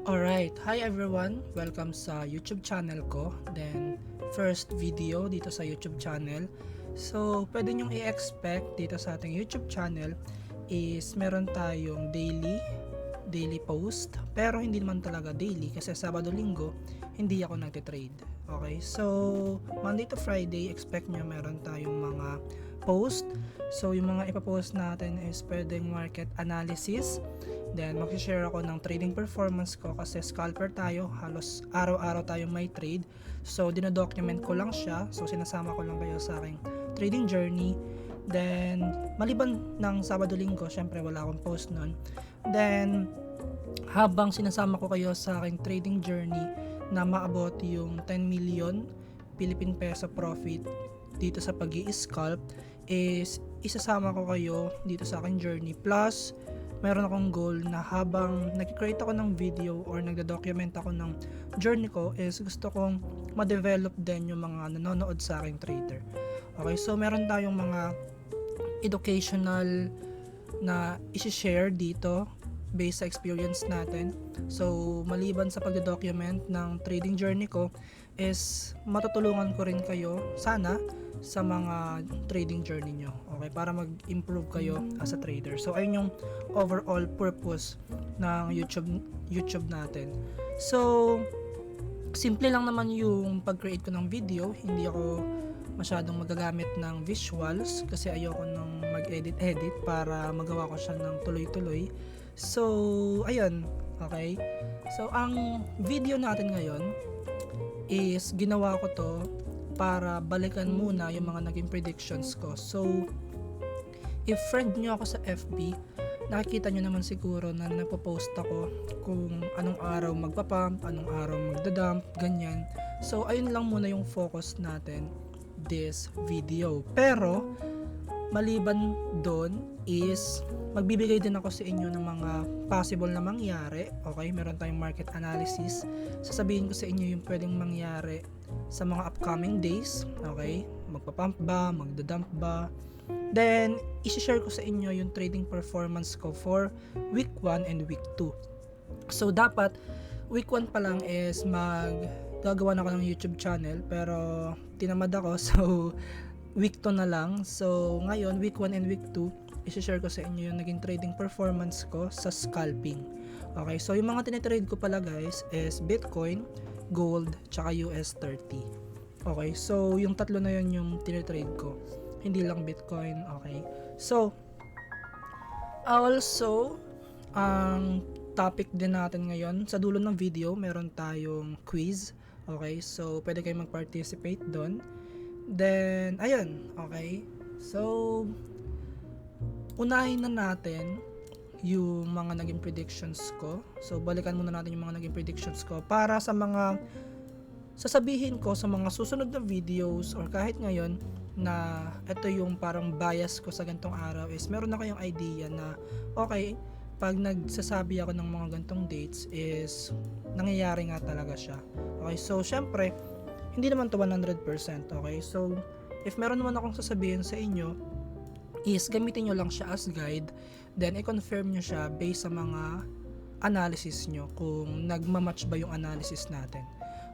Alright, hi everyone! Welcome sa YouTube channel ko. Then, first video dito sa YouTube channel. So, pwede nyong i-expect dito sa ating YouTube channel is meron tayong daily post. Pero hindi naman talaga daily kasi Sabado-Linggo hindi ako nagtitrade. Okay, so Monday to Friday, expect nyo meron tayong mga post. So, yung mga ipapost natin is pwedeng market analysis. Then, mag-share ako ng trading performance ko kasi scalper tayo, halos araw-araw tayong may trade. So, dinodocument ko lang siya. So, sinasama ko lang kayo sa aking trading journey. Then, maliban ng Sabado-Linggo, syempre wala akong post nun. Then, habang sinasama ko kayo sa aking trading journey na maabot yung 10 million Philippine peso profit dito sa pag-i-scalp, is isasama ko kayo dito sa aking journey. Plus, meron akong goal na habang nag-create ako ng video or nagda-document ako ng journey ko is gusto kong ma-develop din yung mga nanonood sa aking trader. Okay, so meron tayong mga educational na isi-share dito based sa experience natin. So, maliban sa pagda-document ng trading journey ko is matutulungan ko rin kayo sana sa mga trading journey nyo. Okay, para mag-improve kayo as a trader. So, ayun yung overall purpose ng YouTube natin. So, simple lang naman yung pag-create ko ng video. Hindi ako masyadong magagamit ng visuals kasi ayoko nang mag-edit para magawa ko siya ng tuloy-tuloy. So, ayun. Okay? So, ang video natin ngayon is ginawa ko to para balikan muna yung mga naging predictions ko. So, if friend nyo ako sa FB, nakikita nyo naman siguro na napopost ako kung anong araw magpapump, anong araw magdadump, ganyan. So, ayun lang muna yung focus natin this video. Pero, maliban doon is magbibigay din ako sa inyo ng mga possible na mangyari. Okay, meron tayong market analysis. Sasabihin ko sa inyo yung pwedeng mangyari sa mga upcoming days. Okay, magpapump ba, magdadump ba. Then, isi-share ko sa inyo yung trading performance ko for week 1 and week 2. So, dapat week 1 pa lang is gagawa na ako ng YouTube channel pero tinamad ako so week 2 na lang. So, ngayon, week 1 and week 2, isi-share ko sa inyo yung naging trading performance ko sa scalping. Okay, so yung mga tinitrade ko pala guys is Bitcoin, Gold, tsaka US30. Okay, so yung tatlo na yun yung tinitrade ko. Hindi lang Bitcoin, okay. So, also, ang topic din natin ngayon, sa dulo ng video, meron tayong quiz. Okay, so pwede kayong mag-participate doon. Then, ayun, okay. So, unahin na natin yung mga naging predictions ko. So, balikan muna natin yung mga naging predictions ko para sa mga sasabihin ko sa mga susunod na videos or kahit ngayon na ito yung parang bias ko sa gantong araw is meron na kayong idea na okay, pag nagsasabi ako ng mga gantong dates is nangyayari nga talaga siya. Okay, so syempre, hindi naman to 100%, okay? So, if meron naman akong sasabihin sa inyo, is gamitin nyo lang siya as guide, then i-confirm nyo siya based sa mga analysis nyo, kung nagmamatch ba yung analysis natin.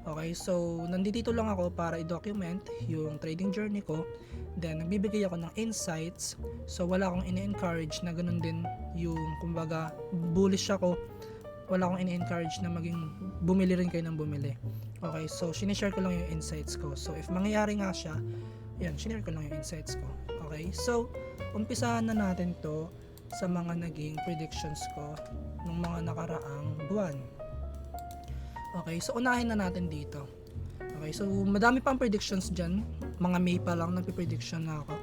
Okay, so nandito lang ako para i-document yung trading journey ko, then nagbibigay ako ng insights, so wala akong ini-encourage na ganun din yung kumbaga bullish ako, wala akong ini-encourage na maging bumili rin kayo ng bumili. Okay, so sinishare ko lang yung insights ko. So if mangyayari nga siya, yan, sinare ko lang yung insights ko. Okay, so umpisahan na natin to sa mga naging predictions ko ng mga nakaraang buwan. Okay, so unahin na natin dito. Okay, so madami pang predictions dyan. Mga May pa lang nagpe-prediction na ako.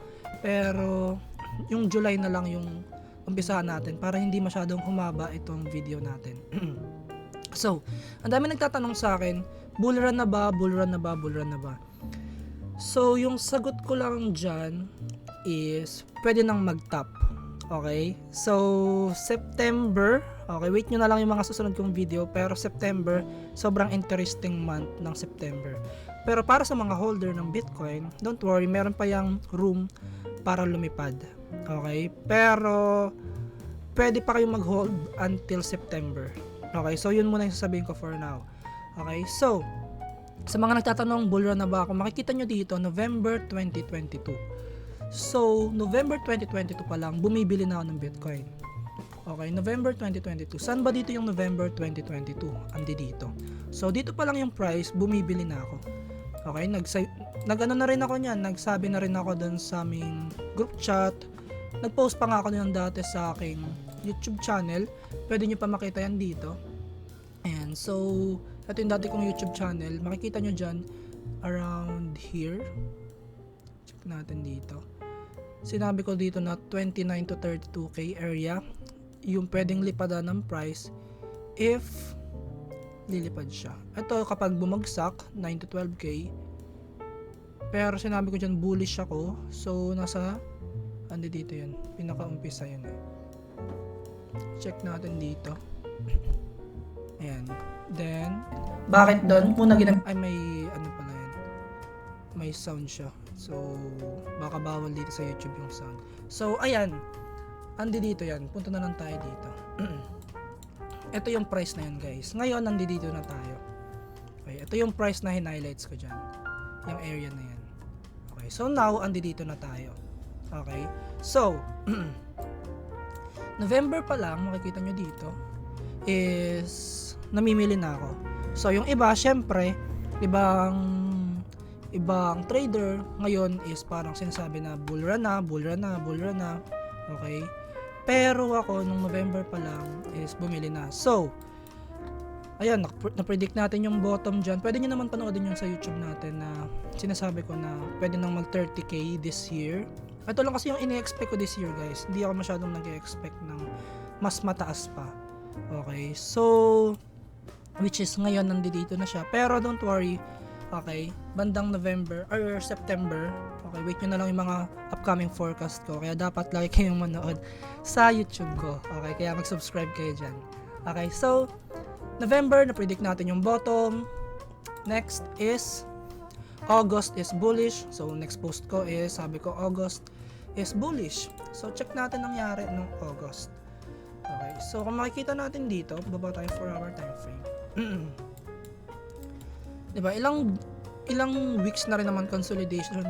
Pero yung July na lang yung umpisahan natin para hindi masyadong humaba itong video natin. So, ang dami nagtatanong sa akin, bull run na ba? Bull run na ba? Bull run na ba? So, yung sagot ko lang dyan is pwede nang mag-top. Okay? So, September, okay, wait nyo na lang yung mga susunod kong video, pero September, sobrang interesting month ng September. Pero para sa mga holder ng Bitcoin, don't worry, meron pa yung room para lumipad. Okay? Pero, pwede pa kayong mag-hold until September. Okay, so yun muna yung sasabihin ko for now. Okay, so sa mga nagtatanong, bull run na ba ako? Makikita nyo dito, November 2022. So, November 2022 pa lang, bumibili na ako ng Bitcoin. Okay, November 2022. Saan ba dito yung November 2022? Andi dito. So, dito pa lang yung price, bumibili na ako. Okay, nag-ano na rin ako niyan, nagsabi na rin ako dun sa aming group chat. Nag-post pa nga ako niyan dati sa aking YouTube channel. Pwede nyo pa makita yan dito. And so, ito yung dati kong YouTube channel. Makikita nyo dyan, around here. Check natin dito. Sinabi ko dito na 29 to 32k area yung pwedeng lipadan ng price if lilipad siya. Ito kapag bumagsak 9 to 12k, pero sinabi ko dyan bullish ako, so nasa andi dito yun, pinaka-umpisa yun eh. Check natin dito. Ayan. Then bakit doon muna ay may ano pala yan, may sound siya, so baka bawal dito sa YouTube yung sound. So ayan, andi dito yan, punta na lang tayo dito. Ito yung price na yan guys. Ngayon andi dito na tayo. Okay, ito yung price na hin-highlights ko dyan, yung area na yan. Okay, so now andi dito na tayo. Okay, so November pa lang, makikita nyo dito is namimili na ako. So yung iba, syempre ibang trader ngayon is parang sinasabi na bull run na. Okay, pero ako nung November pa lang is bumili na. So ayan, na-predict natin yung bottom dyan. Pwede nyo naman panoodin yung sa YouTube natin na sinasabi ko na pwede nang mag 30k this year. Ito lang kasi yung ini-expect ko this year guys. Hindi ako masyadong nag-expect ng mas mataas pa. Okay, so which is ngayon nandito na siya. Pero don't worry, okay, bandang November or September, okay, wait nyo na lang yung mga upcoming forecast ko. Kaya dapat lagi kayong manood sa YouTube ko. Okay, kaya mag-subscribe kayo dyan. Okay, so November, na-predict natin yung bottom. Next is August is bullish. So next post ko is, sabi ko August is bullish. So check natin nangyari nung August. Okay, so kung makikita natin dito, baba tayo 4-hour time frame. Diba, ilang weeks na rin naman consolidation,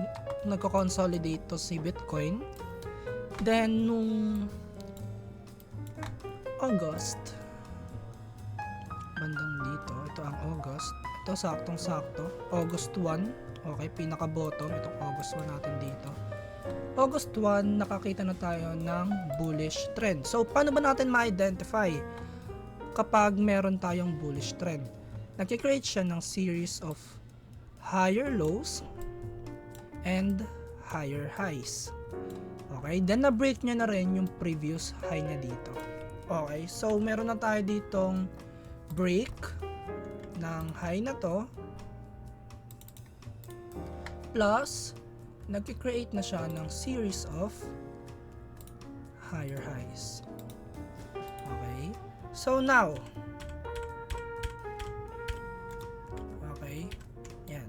nagko-consolidate to si Bitcoin. Then nung August, bandang dito, ito ang August, ito saktong-sakto, August 1, okay, pinaka-bottom, itong August 1 natin dito. August 1, nakakita na tayo ng bullish trend. So, paano ba natin ma-identify kapag meron tayong bullish trend? Nag-create siya ng series of higher lows and higher highs. Okay, then na-break niya na rin yung previous high niya dito. Okay, so meron na tayo ditong break ng high na to, plus nag-create na siya ng series of higher highs. Okay, so now, okay, yan.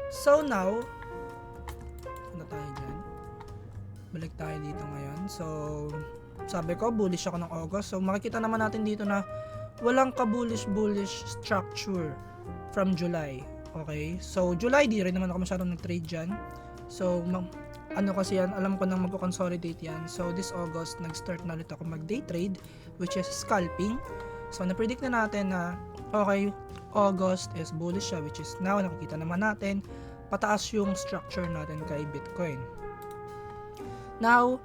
So now, ano tayo dyan? Balik tayo dito ngayon. So sabi ko bullish ako ng August, so makikita naman natin dito na walang ka-bullish structure from July. Okay, so July di rin naman ako masyadong nag-trade dyan. So ano kasi yan, alam ko nang magko-consolidate yan. So this August nag-start na ulit ako mag-day trade, which is scalping. So na-predict na natin na okay, August is bullish siya, which is now nakikita naman natin pataas yung structure natin kay Bitcoin. Now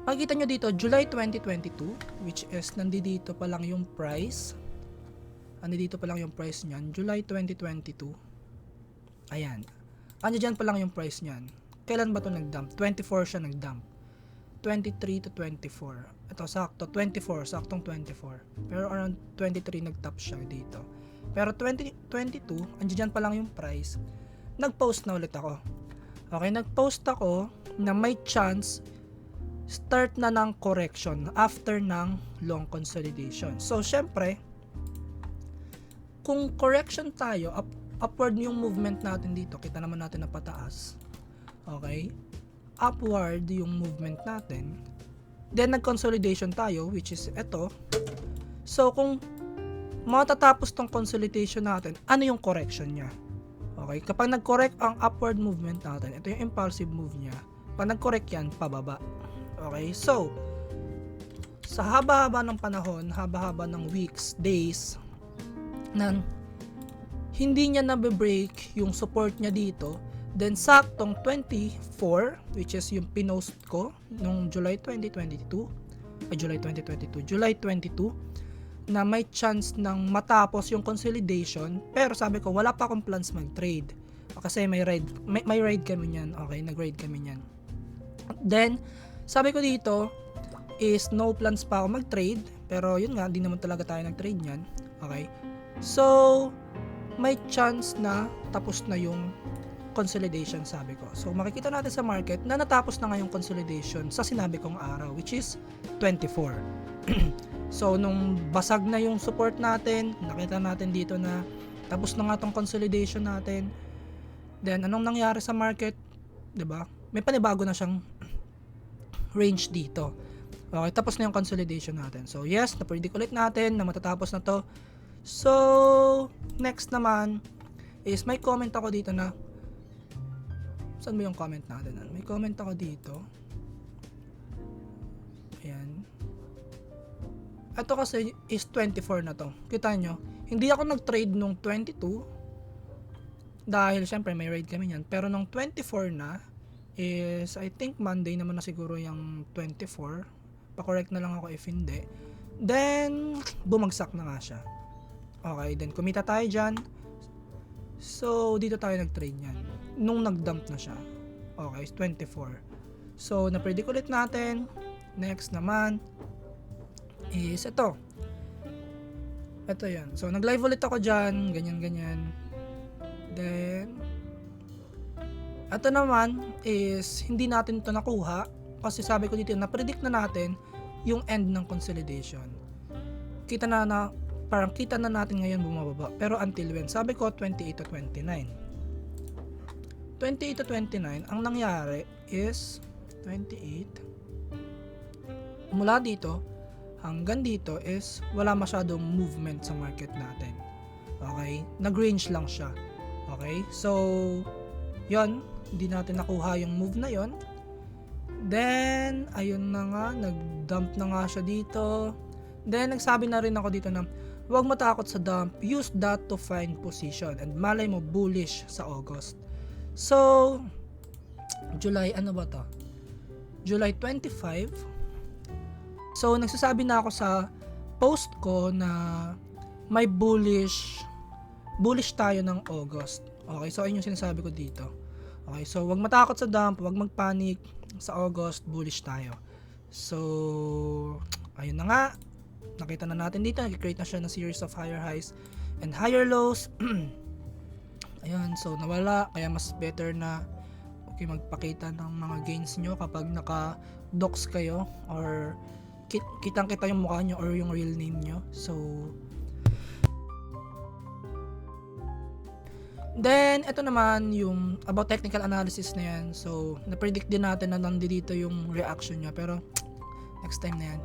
makikita nyo dito, July 2022, which is nandito pa lang yung price. Nandito pa lang yung price niyan, July 2022. Ayan. Dyan pa lang yung price niyan. Kailan ba ito nag-dump? 24 siya nag-dump. 23 to 24. Ito, sakto. 24. Saktong 24. Pero around 23 nag-top siya dito. Pero 2022, dyan pa lang yung price. Nag-post na ulit ako. Okay, nag-post ako na may chance start na ng correction after ng long consolidation. So, syempre, kung correction tayo, upward yung movement natin dito, kita naman natin na pataas. Okay? Upward yung movement natin. Then, nag-consolidation tayo, which is ito. So, kung matatapos tong consolidation natin, ano yung correction niya. Okay, kapag nag-correct ang upward movement natin, ito yung impulsive move niya. Pag nag-correct yan, pababa. Okay, so sa haba-haba ng panahon, haba-haba ng weeks, days, na hindi niya nabe-break yung support niya dito, then saktong 24, which is yung pinost ko nung July 2022, July 22, na may chance ng matapos yung consolidation, pero sabi ko wala pa akong plans mag-trade kasi may ride kami niyan. Okay, nag-ride kami niyan. Then sabi ko dito is no plans pa ako mag-trade, pero yun nga, di naman talaga tayo nag-trade niyan. Okay, so may chance na tapos na yung consolidation, sabi ko. So makikita natin sa market na natapos na nga yung consolidation sa sinabi kong araw, which is 24. So nung basag na yung support natin, nakita natin dito na tapos na nga tong consolidation natin, then anong nangyari sa market, 'di ba? May panibago na siyang range dito. Okay, tapos na yung consolidation natin. So yes, na-predict ulit natin na matatapos na to. So next naman is may comment ako dito na, saan ba yung comment natin? May comment ako dito. Ayan. Ito kasi is 24 na to. Kita nyo, hindi ako nag-trade nung 22 dahil syempre may raid kami yan. Pero nung 24 na is, I think Monday naman na siguro yung 24. Pa-correct na lang ako if hindi. Then bumagsak na nga siya. Okay, then kumita tayo dyan. So dito tayo nag-trade yan nung nag-dump na siya. Okay, 24. So na-predict ulit natin. Next naman is ito. Ito yan. So nag-live ulit ako dyan, ganyan. Then ito naman is hindi natin ito nakuha kasi sabi ko dito, na-predict na natin yung end ng consolidation. Parang kita na natin ngayon bumababa. Pero until when? Sabi ko 28 to 29. 28 to 29, ang nangyari is 28 mula dito hanggang dito is wala masyadong movement sa market natin. Okay? Nag-range lang siya. Okay? So yon, hindi natin nakuha yung move na yon. Then ayun na nga, nag-dump na nga siya dito. Then nagsabi na rin ako dito na huwag matakot sa dump, use that to find position, and malay mo bullish sa August. So July, ano ba to? July 25. So nagsasabi na ako sa post ko na may bullish tayo ng August. Okay, so ayun yung sinasabi ko dito. Okay, so huwag matakot sa dump, huwag magpanic, sa August bullish tayo. So ayun na nga, nakita na natin dito, nag-create na siya ng series of higher highs and higher lows. Ayun, so nawala, kaya mas better na magpakita ng mga gains nyo kapag naka-docs kayo or kitang-kita yung mukha nyo or yung real name nyo. So then ito naman yung about technical analysis na yan. So na-predict din natin na nandito yung reaction niya, pero next time na yan.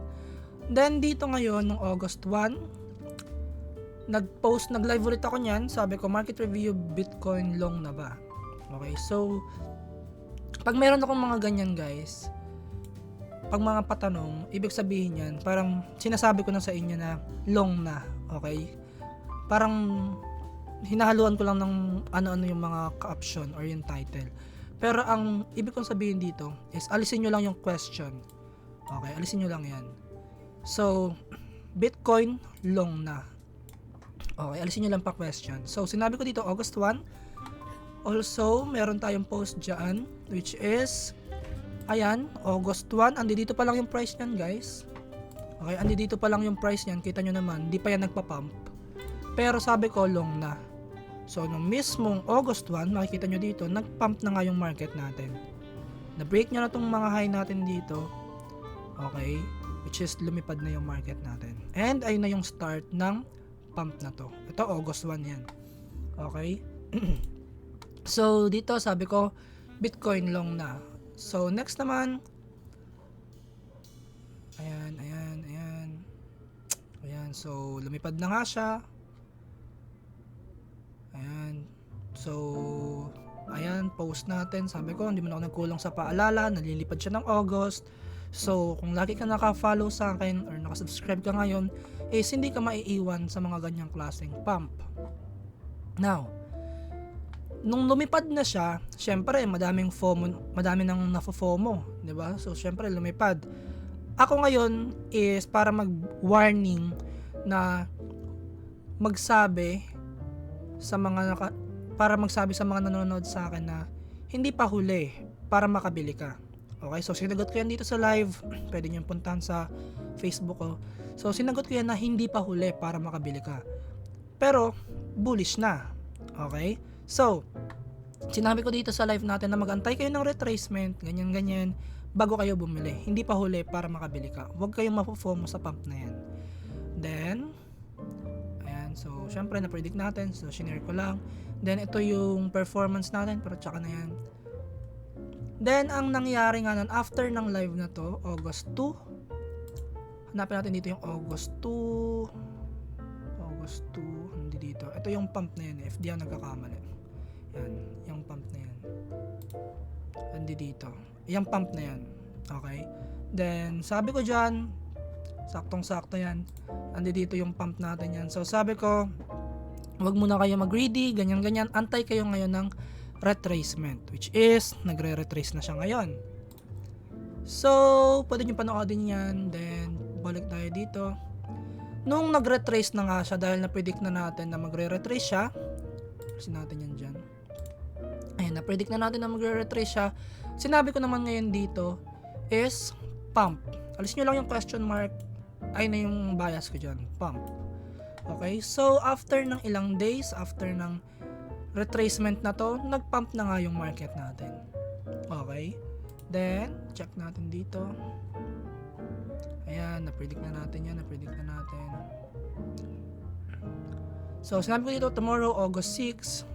Then dito ngayon nung August 1, nag-live ulit ako niyan. Sabi ko market review, Bitcoin long na ba? Okay, so pag meron akong mga ganyan guys, pag mga patanong, ibig sabihin yan, parang sinasabi ko na sa inyo na long na. Okay, parang hinahaluan ko lang ng ano-ano yung mga caption or yung title. Pero ang ibig kong sabihin dito is alisin nyo lang yung question. Okay, alisin nyo lang yan. So, Bitcoin long na. Okay, alisin nyo lang pa question. So, sinabi ko dito August 1. Also, meron tayong post dyan, which is, ayan, August 1. Andi dito pa lang yung price nyan, guys. Okay, andi dito pa lang yung price nyan. Kita nyo naman, di pa yan nagpa-pump. Pero sabi ko, long na. So, nung mismong August 1, makikita nyo dito, nag-pump na nga yung market natin. Na-break nyo na tong mga high natin dito. Okay, which is lumipad na yung market natin. And ayun na yung start ng pump na to. Ito August 1 yan. Okay? So dito sabi ko Bitcoin long na. So next naman, ayan, so lumipad na nga siya. Ayan. So, ayan, post natin. Sabi ko, hindi man ako nagkulang sa paalala, nalilipad siya ng August. So, kung lagi ka naka-follow sa akin or naka-subscribe ka ngayon, is hindi ka maiiwan sa mga ganyang klaseng pump. Now, nung lumipad na siya, syempre, madami nang nafo-FOMO, 'di ba? So, syempre, lumipad. Ako ngayon is para mag-warning na magsabi sa mga para magsabi sa mga nanonood sa akin na hindi pa huli para makabili ka. Okay, so sinagot ko yan dito sa live. Pwede niyo puntahan sa Facebook ko. So sinagot ko yan na hindi pa huli para makabili ka. Pero bullish na. Okay? So sinabi ko dito sa live natin na magantay kayo ng retracement, ganyan-ganyan, bago kayo bumili. Hindi pa huli para makabili ka. Huwag kayong mapofom sa pump na yan. Then ayan, so syempre na-predict natin. So shinare ko lang. Then ito yung performance natin, pero tsaka na yan. Then ang nangyari nga nun, after ng live na to, August 2. Hanapin natin dito yung August 2. August 2, hindi dito. Ito yung pump na yan, FD ang nagkakamali. Yan, yung pump na yan. Hindi dito. Yung pump na yan. Okay? Then sabi ko dyan, saktong-sakto yan. Andi dito yung pump natin yan. So sabi ko, wag muna kayo mag-greedy, ganyan-ganyan. Antay kayo ngayon ng retracement, which is nagre-retrace na siya ngayon. So, pwede nyo panoodin yan. Then, balik tayo dito. Nung nag-retrace na nga siya, dahil na-predict na natin na magre-retrace siya, kasi natin yan dyan. Ayan, na-predict na natin na magre-retrace siya. Sinabi ko naman ngayon dito is pump. Alis nyo lang yung question mark. Ay na yung bias ko dyan. Pump. Okay? So, after ng ilang days, after ng retracement na to, nag-pump na nga yung market natin. Okay? Then, check natin dito. Ayan, na-predict na natin yan. Na-predict na natin. So, sinabi ko dito, tomorrow, August 6,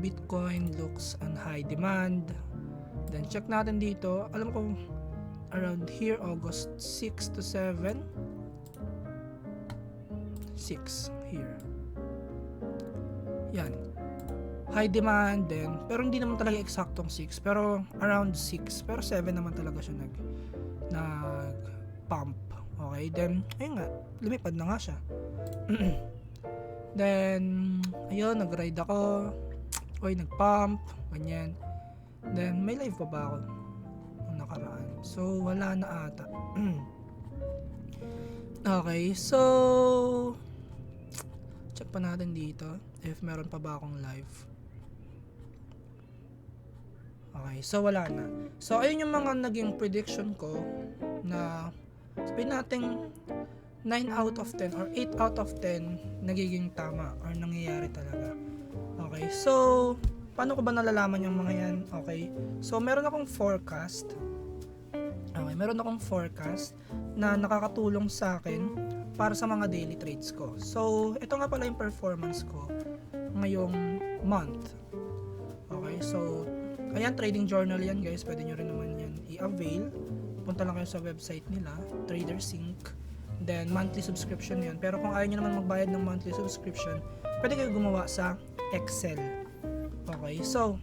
Bitcoin looks on high demand. Then, check natin dito. Alam ko, around here, August 6 to 7. 6 here. Yan. High demand din. Pero hindi naman talaga eksaktong 6. Pero around 6. Pero 7 naman talaga siya nag-pump. Okay. Then, ayun nga. Lumipad na nga siya. Then, ayun. Nag-ride ako. Oy, nag-pump. Ganyan. Then, may live pa ba ako? Nung nakaraan. So, wala na ata. Okay. So, check pa natin dito if meron pa ba akong live. Okay, so wala na. So ayun yung mga naging prediction ko na sabihin natin 9 out of 10 or 8 out of 10 nagiging tama or nangyayari talaga. Okay, so paano ko ba nalalaman yung mga yan? Okay, so meron akong forecast. Okay, meron akong forecast na nakakatulong sa akin para sa mga daily trades ko. So, ito nga pala yung performance ko ngayong month. Okay, so, ayan, trading journal yan guys. Pwede nyo rin naman yan i-avail. Punta lang kayo sa website nila, TraderSync. Then, monthly subscription yan. Pero kung ayaw nyo naman magbayad ng monthly subscription, pwede kayo gumawa sa Excel. Okay, so,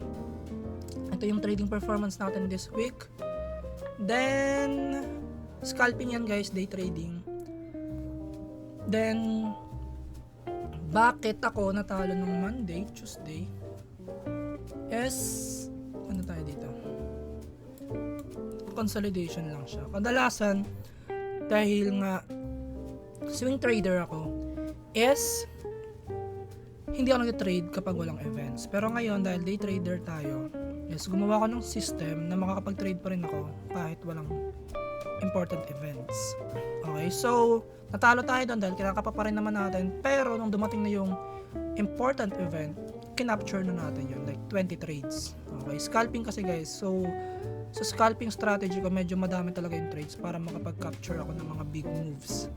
ito yung trading performance natin this week. Then, scalping yan guys, day trading. Then, bakit ako natalo nung Monday, Tuesday? Is, ano tayo dito? Consolidation lang siya. Kadalasan, dahil nga swing trader ako, is hindi ako nag-trade kapag walang events. Pero ngayon, dahil day trader tayo, is gumawa ko ng system na makakapag-trade pa rin ako kahit walang important events. Okay, so natalo tayo doon dahil kinakapa pa rin naman natin. Pero nung dumating na yung important event, kinapture na natin yun, like 20 trades. Okay, scalping kasi guys. So sa scalping strategy ko, medyo madami talaga yung trades para makapag-capture ako ng mga big moves.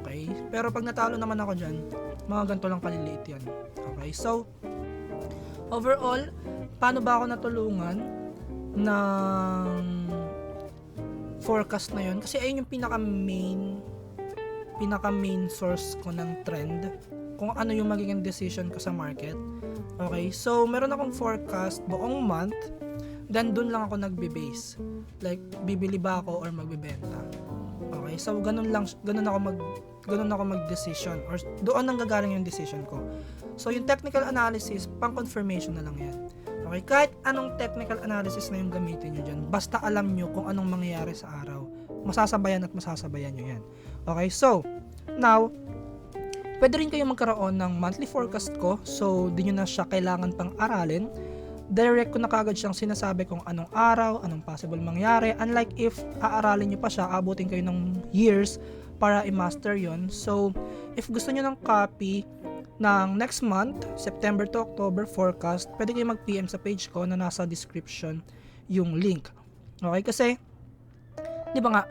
Okay, pero pag natalo naman ako dyan, mga ganito lang kaliliit yan. Okay, so overall, paano ba ako natulungan ng forecast na yun? Kasi ayun yung pinaka main source ko ng trend. kung ano yung magiging decision ko sa market. Okay, so meron akong forecast buong month, then dun lang ako nagbe-base. Like, bibili ba ako or magbebenta. Okay, so ganun ako mag-decision or doon nang gagaling yung decision ko. So yung technical analysis, pang confirmation na lang yan. Okay, kahit anong technical analysis na yung gamitin nyo dyan, basta alam nyo kung anong mangyayari sa araw, masasabayan nyo yan. Okay, so now, pwede rin kayo magkaroon ng monthly forecast ko, so di nyo na siya kailangan pang aralin. Direct ko na kagad siyang sinasabi kung anong araw, anong possible mangyari. Unlike if aaralin nyo pa siya, abutin kayo ng years para i-master yon. So, if gusto nyo ng copy ng next month, September to October forecast, pwede kayo mag-PM sa page ko na nasa description yung link. Okay, kasi, di ba nga,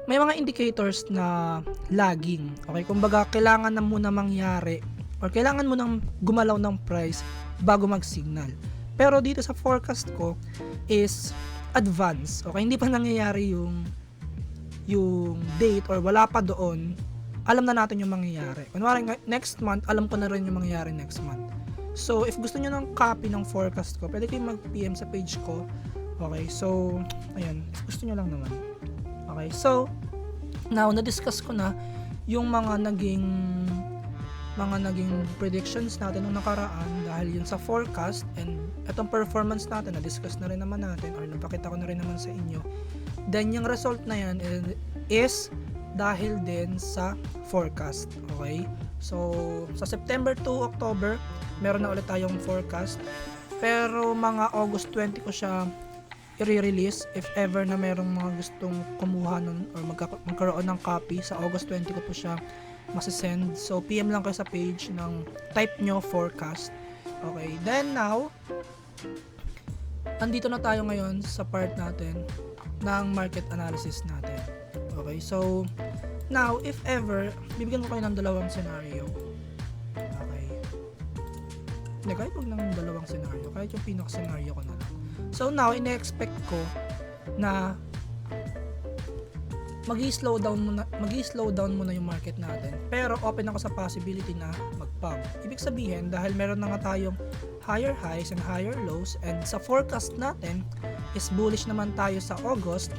may mga indicators na lagging. Okay, kumbaga, kailangan na muna mangyari or kailangan mo nang gumalaw ng price bago mag-signal. Pero dito sa forecast ko is advance. Okay, hindi pa nangyayari yung date or wala pa doon. Alam na natin yung mangyayari. Kunwari next month, alam ko na rin yung mangyayari next month. So, if gusto niyo ng copy ng forecast ko, pwede kayo mag-PM sa page ko. Okay, so ayan, if gusto niyo lang naman. Okay, so now na-discuss ko na yung mga naging predictions natin nung nakaraan dahil yun sa forecast, and etong performance natin na-discuss na rin naman natin or napakita ko na rin naman sa inyo. Then yung result na yan is dahil din sa forecast. Okay, so sa September to October meron na ulit tayong forecast, pero mga August 20 ko siya i-release if ever na merong mga gustong kumuha nun or magkaroon ng copy. Sa August 20 ko po siya masisend. So, PM lang kayo sa page ng type nyo forecast. Okay, then now, andito na tayo ngayon sa part natin ng market analysis natin. Okay, so, now, if ever, bibigyan ko kayo ng dalawang scenario. Okay. Hindi, kahit wag ng dalawang scenario. Kahit yung pinaka-scenario ko na lang. So, now, ine-expect ko na mag-i-slow down muna yung market natin, pero open ako sa possibility na mag-pump. Ibig sabihin, dahil meron na nga tayong higher highs and higher lows, and sa forecast natin is bullish naman tayo sa August.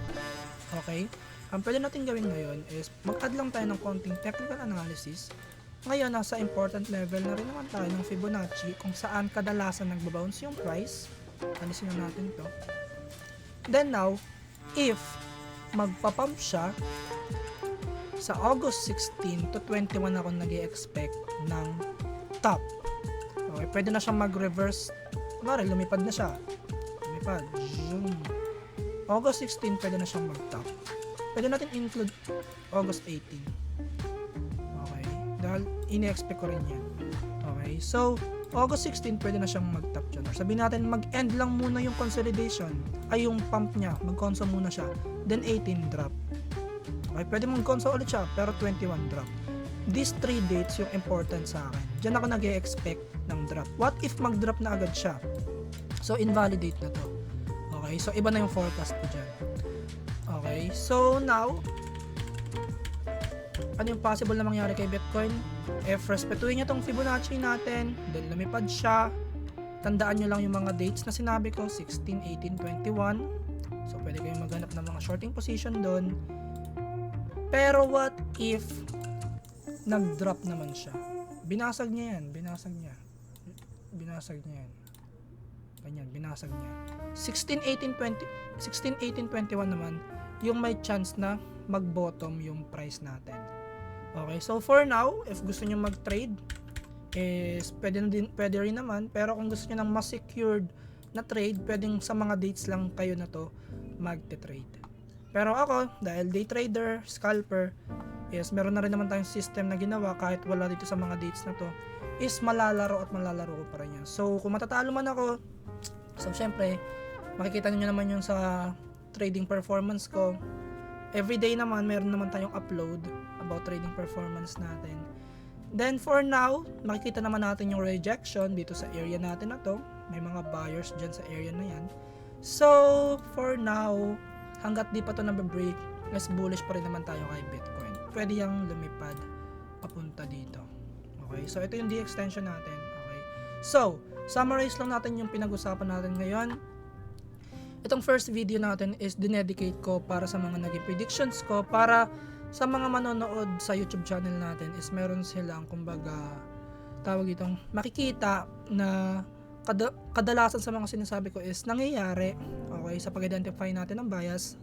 Okay, ang pwede natin gawin ngayon is mag-add lang tayo ng konting technical analysis. Ngayon, nasa important level na rin naman tayo ng Fibonacci kung saan kadalasan nagbabounce yung price. Alisin na natin to. Then now, if magpapump siya, sa August 16 to 21 ako nag-i-expect ng top. Okay, pwede na siyang mag-reverse. Kunwari, lumipad na siya. Lumipad. August 16, pwede na siyang mag-top. Pwede natin include August 18. Okay, dahil ini-expect ko rin yan. Okay, so August 16, pwede na siyang mag-top dyan. Or sabihin natin, mag-end lang muna yung consolidation. Ay, yung pump niya, mag-conso muna siya. Then 18 drop. Okay, pwede mag-conso ulit siya, pero 21 drop. These 3 dates yung important sa akin. Diyan ako nag-e-expect ng drop. What if mag-drop na agad siya? So, invalidate na to. Okay, so iba na yung forecast ko dyan. Okay, so now, ano yung possible na mangyari kay Bitcoin? If respetuhin niya tong Fibonacci natin, then lumipad siya, tandaan nyo lang yung mga dates na sinabi ko, 16, 18, 21. So, pwede kayong maghanap ng mga shorting position doon. Pero what if nag-drop naman siya? Binasag niya yan. Binasag niya yan. Ganyan, binasag niya. 16, 18, 21 naman, yung may chance na mag-bottom yung price natin. Okay, so for now, if gusto nyo mag-trade, is pwede rin naman, pero kung gusto nyo ng mas secured na trade, pwedeng sa mga dates lang kayo na to magte-trade. Pero ako, dahil day trader, scalper, is meron na rin naman tayong system na ginawa kahit wala dito sa mga dates na to, is malalaro ko pa rin yan. So, kung matatalo man ako, so syempre, makikita niyo naman yung sa trading performance ko. Everyday naman, meron naman tayong upload about trading performance natin. Then for now, makikita naman natin yung rejection dito sa area natin na to. May mga buyers dyan sa area na yan. So, for now, hanggat di pa to nababreak, mas bullish pa rin naman tayo kay Bitcoin. Pwede yung lumipad papunta dito. Okay, so ito yung D extension natin. Okay, so summarize lang natin yung pinag-usapan natin ngayon. Itong first video natin is dinedicate ko para sa mga naging predictions ko, para sa mga manonood sa YouTube channel natin is meron silang kumbaga tawag itong makikita na kadalasan sa mga sinasabi ko is nangyayari, okay, sa pag-identify natin ng bias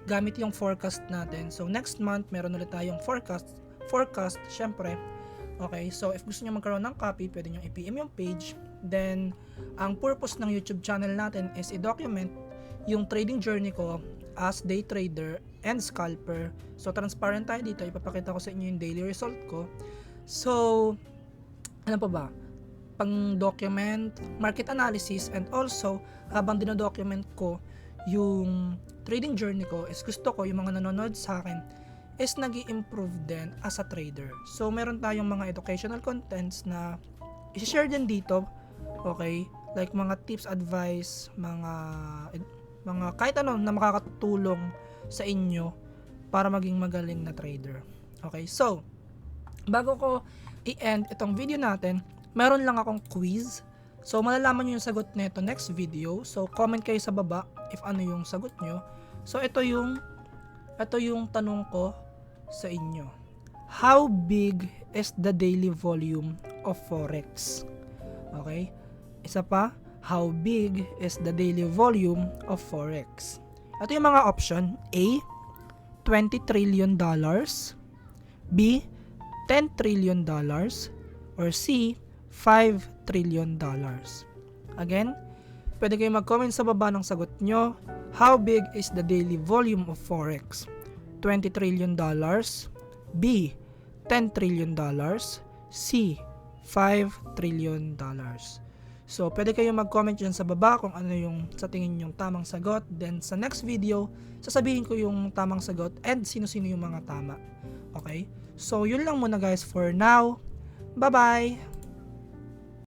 gamit yung forecast natin. So next month meron ulit tayong forecast syempre. Okay, so if gusto niyo magkaroon ng copy, pwede niyo i-PM yung page. Then ang purpose ng YouTube channel natin is i-document yung trading journey ko as day trader and scalper. So transparent tayo dito, ipapakita ko sa inyo yung daily result ko. So ano pa ba? Pang-document, market analysis, and also habang dino-document ko yung trading journey ko is gusto ko yung mga nanonood sa akin is nag-i-improve din as a trader. So meron tayong mga educational contents na i-share din dito, okay? Like mga tips, advice, mga kahit ano na makakatulong sa inyo para maging magaling na trader. Okay, so bago ko i-end itong video natin, meron lang akong quiz. So malalaman nyo yung sagot nito next video. So comment kayo sa baba if ano yung sagot nyo. So ito yung tanong ko sa inyo. How big is the daily volume of Forex? Okay? Isa pa, how big is the daily volume of Forex? Ito yung mga option. A, $20 trillion. B, $10 trillion. Or C, $5 trillion. Again, pwede kayo mag-comment sa baba ng sagot nyo. How big is the daily volume of Forex? $20 trillion. B, $10 trillion. C, $5 trillion. So, pwede kayo mag-comment dyan sa baba kung ano yung sa tingin yung tamang sagot. Then, sa next video, sasabihin ko yung tamang sagot and sino-sino yung mga tama. Okay? So, yun lang muna guys for now. Bye-bye!